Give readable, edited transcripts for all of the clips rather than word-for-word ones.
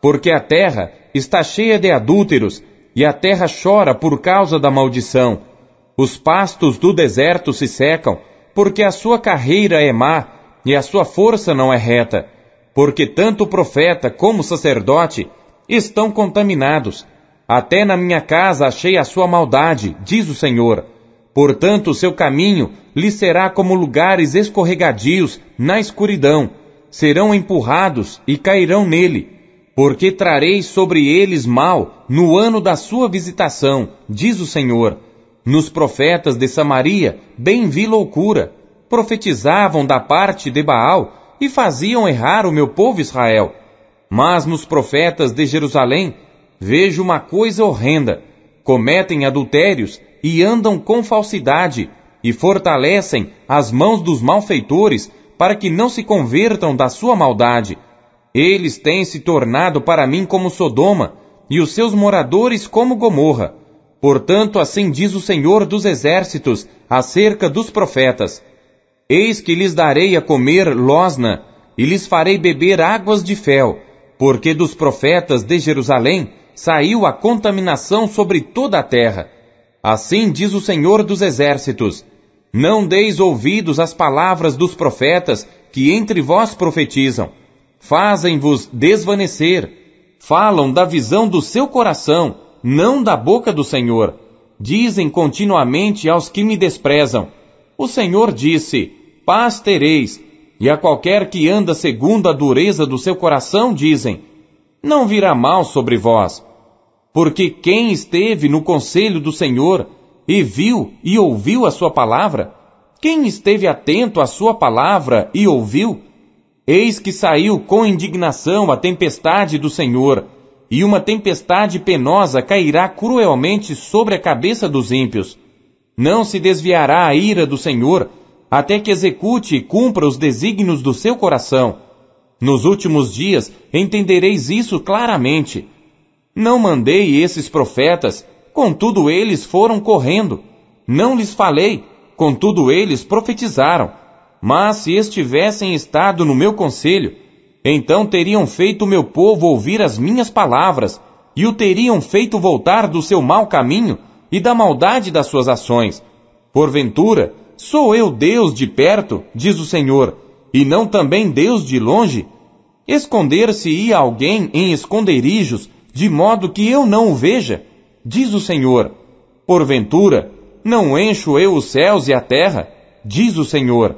porque a terra está cheia de adúlteros, e a terra chora por causa da maldição. Os pastos do deserto se secam, porque a sua carreira é má, e a sua força não é reta. Porque tanto o profeta como o sacerdote estão contaminados. Até na minha casa achei a sua maldade, diz o Senhor. Portanto, o seu caminho lhe será como lugares escorregadios na escuridão. Serão empurrados e cairão nele. Porque trarei sobre eles mal no ano da sua visitação, diz o Senhor. Nos profetas de Samaria bem vi loucura. Profetizavam da parte de Baal e faziam errar o meu povo Israel. Mas nos profetas de Jerusalém vejo uma coisa horrenda. Cometem adultérios e andam com falsidade, e fortalecem as mãos dos malfeitores para que não se convertam da sua maldade. Eles têm se tornado para mim como Sodoma, e os seus moradores como Gomorra. Portanto, assim diz o Senhor dos Exércitos acerca dos profetas: Eis que lhes darei a comer losna, e lhes farei beber águas de fel, porque dos profetas de Jerusalém saiu a contaminação sobre toda a terra. Assim diz o Senhor dos Exércitos: Não deis ouvidos às palavras dos profetas que entre vós profetizam. Fazem-vos desvanecer. Falam da visão do seu coração, não da boca do Senhor. Dizem continuamente aos que me desprezam: O Senhor disse, paz tereis. E a qualquer que anda segundo a dureza do seu coração, dizem, não virá mal sobre vós. Porque quem esteve no conselho do Senhor, e viu e ouviu a sua palavra? Quem esteve atento à sua palavra e ouviu? Eis que saiu com indignação a tempestade do Senhor, e uma tempestade penosa cairá cruelmente sobre a cabeça dos ímpios. Não se desviará a ira do Senhor, até que execute e cumpra os desígnios do seu coração. Nos últimos dias entendereis isso claramente. Não mandei esses profetas, contudo eles foram correndo. Não lhes falei, contudo eles profetizaram. Mas se estivessem estado no meu conselho, então teriam feito o meu povo ouvir as minhas palavras, e o teriam feito voltar do seu mau caminho e da maldade das suas ações. Porventura, sou eu Deus de perto, diz o Senhor, e não também Deus de longe? Esconder-se-ia alguém em esconderijos, de modo que eu não o veja, diz o Senhor. Porventura, não encho eu os céus e a terra, diz o Senhor.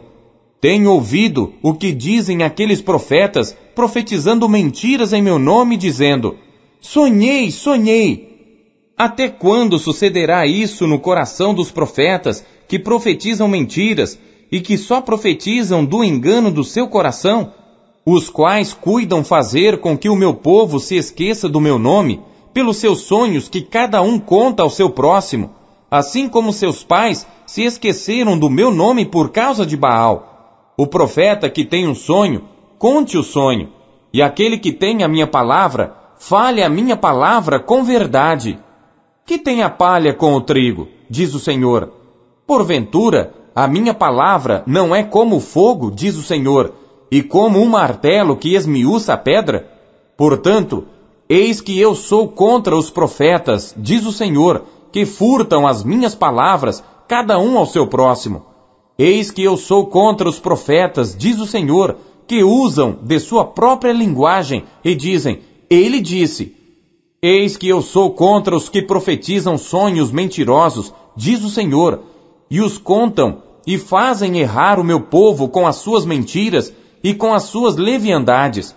Tenho ouvido o que dizem aqueles profetas, profetizando mentiras em meu nome, dizendo, sonhei, sonhei. Até quando sucederá isso no coração dos profetas, que profetizam mentiras, e que só profetizam do engano do seu coração, os quais cuidam fazer com que o meu povo se esqueça do meu nome, pelos seus sonhos que cada um conta ao seu próximo, assim como seus pais se esqueceram do meu nome por causa de Baal. O profeta que tem um sonho, conte o sonho, e aquele que tem a minha palavra, fale a minha palavra com verdade. Que tem a palha com o trigo, diz o Senhor. Porventura, a minha palavra não é como o fogo, diz o Senhor, e como um martelo que esmiuça a pedra? Portanto, eis que eu sou contra os profetas, diz o Senhor, que furtam as minhas palavras, cada um ao seu próximo. Eis que eu sou contra os profetas, diz o Senhor, que usam de sua própria linguagem e dizem, ele disse. Eis que eu sou contra os que profetizam sonhos mentirosos, diz o Senhor, e os contam e fazem errar o meu povo com as suas mentiras e com as suas leviandades.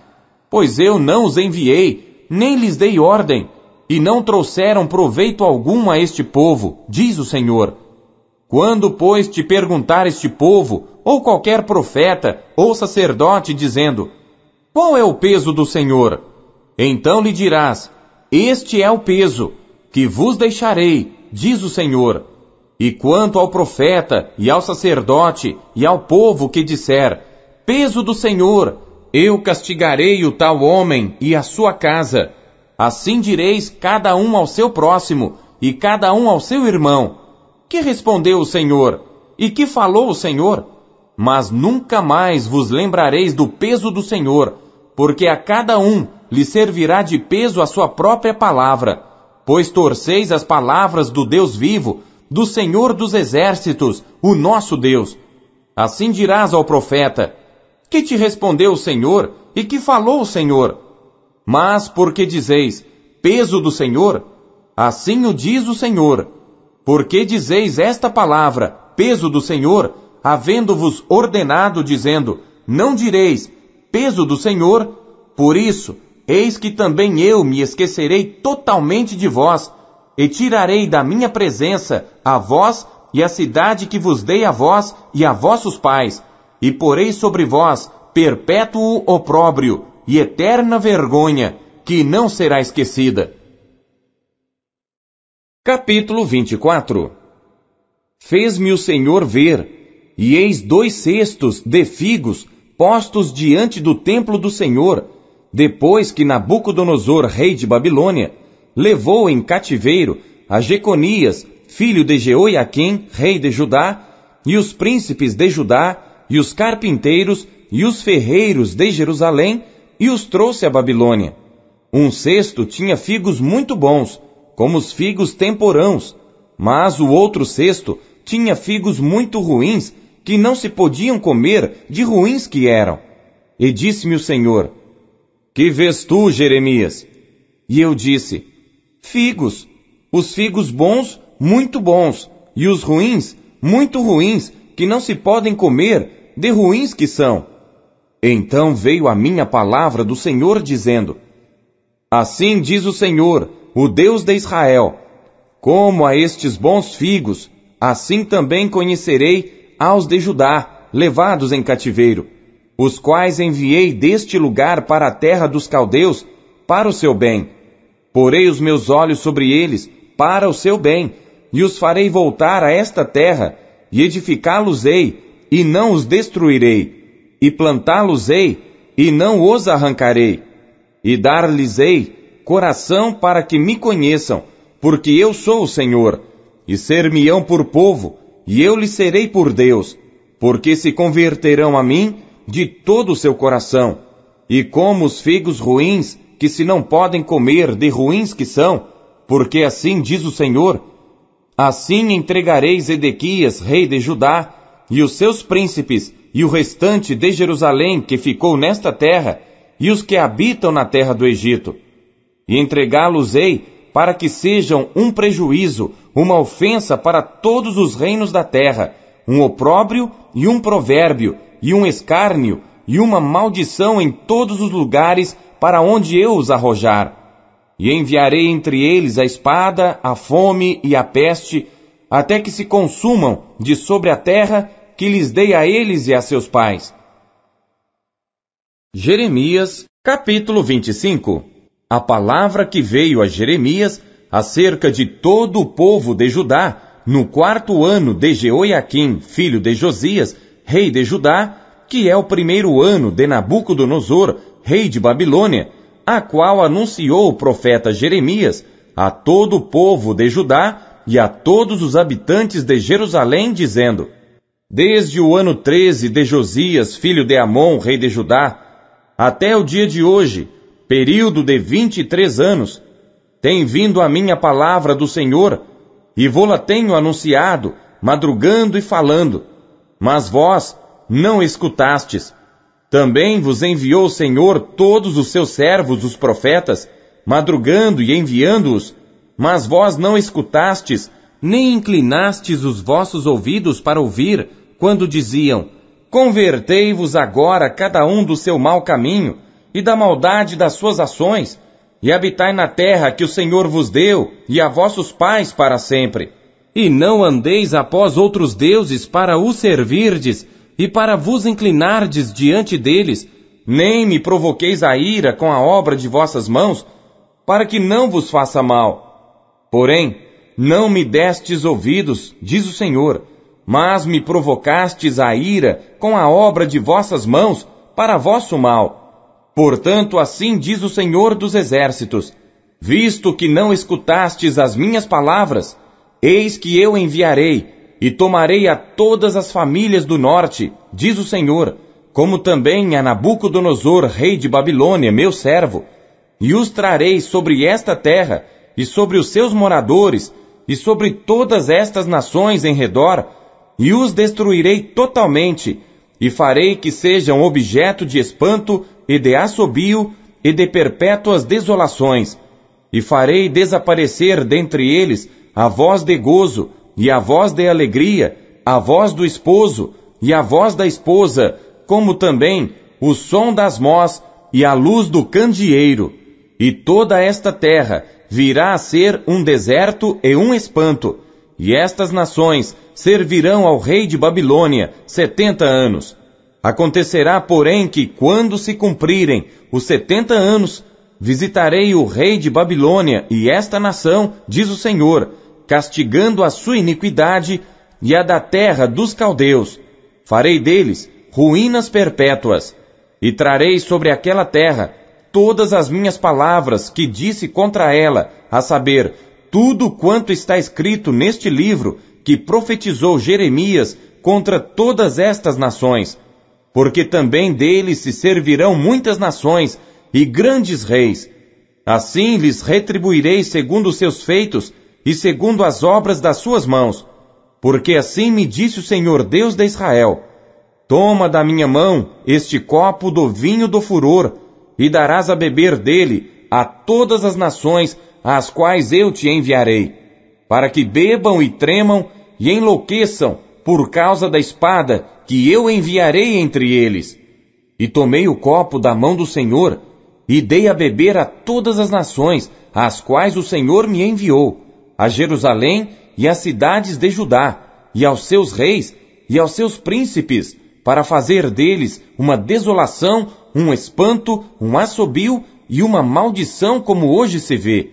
Pois eu não os enviei, nem lhes dei ordem, e não trouxeram proveito algum a este povo, diz o Senhor. Quando, pois, te perguntar este povo, ou qualquer profeta, ou sacerdote, dizendo, qual é o peso do Senhor? Então lhe dirás, este é o peso, que vos deixarei, diz o Senhor. E quanto ao profeta, e ao sacerdote, e ao povo que disser, peso do Senhor, eu castigarei o tal homem e a sua casa. Assim direis cada um ao seu próximo, e cada um ao seu irmão. Que respondeu o Senhor? E que falou o Senhor? Mas nunca mais vos lembrareis do peso do Senhor, porque a cada um lhe servirá de peso a sua própria palavra, pois torceis as palavras do Deus vivo, do Senhor dos Exércitos, o nosso Deus. Assim dirás ao profeta: que te respondeu o Senhor e que falou o Senhor? Mas porque dizeis: peso do Senhor? Assim o diz o Senhor. Porque dizeis esta palavra, peso do Senhor, havendo-vos ordenado, dizendo: não direis, peso do Senhor? Por isso, eis que também eu me esquecerei totalmente de vós, e tirarei da minha presença a vós e a cidade que vos dei a vós e a vossos pais, e porei sobre vós perpétuo opróbrio e eterna vergonha, que não será esquecida. Capítulo 24. Fez-me o Senhor ver, e eis 2 cestos de figos postos diante do templo do Senhor, depois que Nabucodonosor, rei de Babilônia, levou em cativeiro a Jeconias, filho de Jeoiaquim, rei de Judá, e os príncipes de Judá, e os carpinteiros, e os ferreiros de Jerusalém, e os trouxe à Babilônia. Um cesto tinha figos muito bons, como os figos temporãos, mas o outro cesto tinha figos muito ruins, que não se podiam comer, de ruins que eram. E disse-me o Senhor: que vês tu, Jeremias? E eu disse: figos, os figos bons, muito bons, e os ruins, muito ruins, que não se podem comer, de ruins que são. Então veio a minha palavra do Senhor, dizendo: assim diz o Senhor, o Deus de Israel: como a estes bons figos, assim também conhecerei aos de Judá, levados em cativeiro, os quais enviei deste lugar para a terra dos caldeus, para o seu bem. Porei os meus olhos sobre eles, para o seu bem, e os farei voltar a esta terra, e edificá-los-ei, e não os destruirei, e plantá-los-ei, e não os arrancarei, e dar-lhes-ei coração para que me conheçam, porque eu sou o Senhor, e ser-me-ão por povo, e eu lhes serei por Deus, porque se converterão a mim de todo o seu coração, e como os figos ruins, que se não podem comer, de ruins que são, porque assim diz o Senhor, assim entregareis Edequias, rei de Judá, e os seus príncipes, e o restante de Jerusalém que ficou nesta terra, e os que habitam na terra do Egito. E entregá-los-ei para que sejam um prejuízo, uma ofensa para todos os reinos da terra, um opróbrio e um provérbio, e um escárnio, e uma maldição em todos os lugares para onde eu os arrojar. E enviarei entre eles a espada, a fome e a peste, até que se consumam de sobre a terra que lhes dei a eles e a seus pais. Jeremias, capítulo 25. A palavra que veio a Jeremias acerca de todo o povo de Judá, no 4º ano de Jeoiaquim, filho de Josias, rei de Judá, que é o 1º ano de Nabucodonosor, rei de Babilônia, a qual anunciou o profeta Jeremias a todo o povo de Judá e a todos os habitantes de Jerusalém, dizendo: desde o ano 13 de Josias, filho de Amon, rei de Judá, até o dia de hoje, período de 23 anos, tem vindo a minha palavra do Senhor, e vô-la tenho anunciado, madrugando e falando, mas vós não escutastes. Também vos enviou o Senhor todos os seus servos, os profetas, madrugando e enviando-os, mas vós não escutastes, nem inclinastes os vossos ouvidos para ouvir, quando diziam: convertei-vos agora cada um do seu mau caminho e da maldade das suas ações, e habitai na terra que o Senhor vos deu, e a vossos pais para sempre. E não andeis após outros deuses para os servirdes, e para vos inclinardes diante deles, nem me provoqueis a ira com a obra de vossas mãos, para que não vos faça mal. Porém, não me destes ouvidos, diz o Senhor, mas me provocastes a ira com a obra de vossas mãos, para vosso mal. Portanto, assim diz o Senhor dos Exércitos: visto que não escutastes as minhas palavras, eis que eu enviarei, e tomarei a todas as famílias do norte, diz o Senhor, como também a Nabucodonosor, rei de Babilônia, meu servo, e os trarei sobre esta terra, e sobre os seus moradores, e sobre todas estas nações em redor, e os destruirei totalmente, e farei que sejam objeto de espanto e de assobio e de perpétuas desolações, e farei desaparecer dentre eles a voz de gozo, e a voz de alegria, a voz do esposo, e a voz da esposa, como também o som das mós, e a luz do candeeiro. E toda esta terra virá a ser um deserto e um espanto, e estas nações servirão ao rei de Babilônia 70 anos. Acontecerá, porém, que quando se cumprirem os 70 anos, visitarei o rei de Babilônia e esta nação, diz o Senhor, castigando a sua iniquidade e a da terra dos caldeus. Farei deles ruínas perpétuas, e trarei sobre aquela terra todas as minhas palavras que disse contra ela, a saber, tudo quanto está escrito neste livro que profetizou Jeremias contra todas estas nações, porque também deles se servirão muitas nações e grandes reis. Assim lhes retribuirei segundo os seus feitos e segundo as obras das suas mãos, porque assim me disse o Senhor Deus de Israel: toma da minha mão este copo do vinho do furor, e darás a beber dele a todas as nações às quais eu te enviarei, para que bebam e tremam e enlouqueçam por causa da espada que eu enviarei entre eles. E tomei o copo da mão do Senhor, e dei a beber a todas as nações às quais o Senhor me enviou, a Jerusalém e às cidades de Judá, e aos seus reis e aos seus príncipes, para fazer deles uma desolação, um espanto, um assobio e uma maldição como hoje se vê.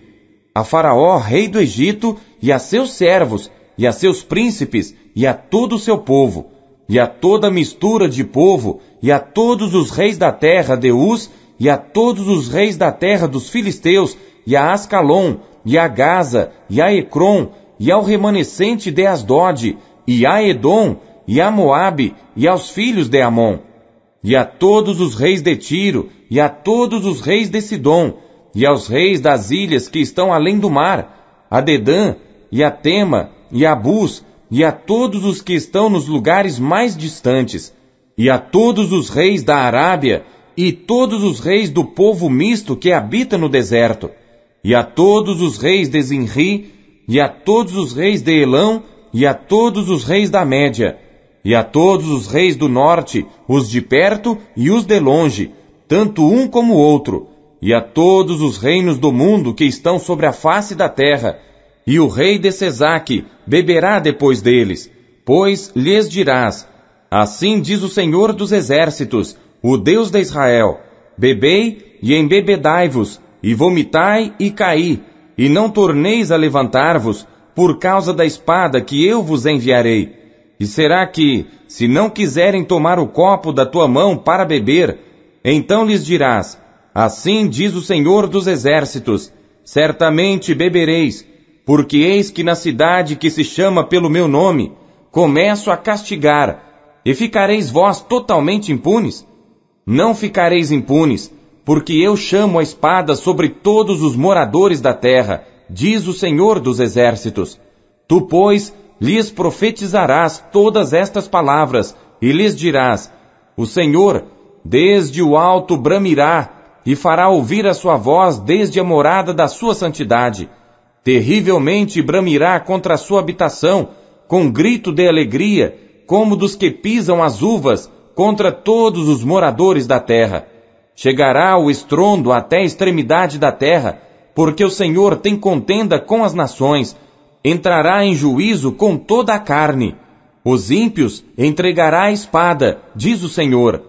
A Faraó, rei do Egito, e a seus servos, e a seus príncipes, e a todo o seu povo, e a toda mistura de povo, e a todos os reis da terra de Uz, e a todos os reis da terra dos filisteus, e a Ascalon, e a Gaza, e a Ecrom, e ao remanescente de Asdod, e a Edom, e a Moabe, e aos filhos de Amon, e a todos os reis de Tiro, e a todos os reis de Sidom, e aos reis das ilhas que estão além do mar, a Dedã, e a Tema, e a Bus, e a todos os que estão nos lugares mais distantes, e a todos os reis da Arábia, e todos os reis do povo misto que habita no deserto, e a todos os reis de Zinri, e a todos os reis de Elão, e a todos os reis da Média, e a todos os reis do norte, os de perto e os de longe, tanto um como o outro, e a todos os reinos do mundo que estão sobre a face da terra, e o rei de Sesaque beberá depois deles, pois lhes dirás: assim diz o Senhor dos exércitos, o Deus de Israel: bebei e embebedai-vos, e vomitai e caí, e não torneis a levantar-vos, por causa da espada que eu vos enviarei. E será que, se não quiserem tomar o copo da tua mão para beber, então lhes dirás: assim diz o Senhor dos exércitos, certamente bebereis, porque eis que na cidade que se chama pelo meu nome, começo a castigar, e ficareis vós totalmente impunes? Não ficareis impunes, porque eu chamo a espada sobre todos os moradores da terra, diz o Senhor dos exércitos. Tu, pois, lhes profetizarás todas estas palavras, e lhes dirás: o Senhor, desde o alto bramirá, e fará ouvir a sua voz desde a morada da sua santidade. Terrivelmente bramirá contra a sua habitação, com grito de alegria, como dos que pisam as uvas, contra todos os moradores da terra. Chegará o estrondo até a extremidade da terra, porque o Senhor tem contenda com as nações, entrará em juízo com toda a carne. Os ímpios entregará a espada, diz o Senhor,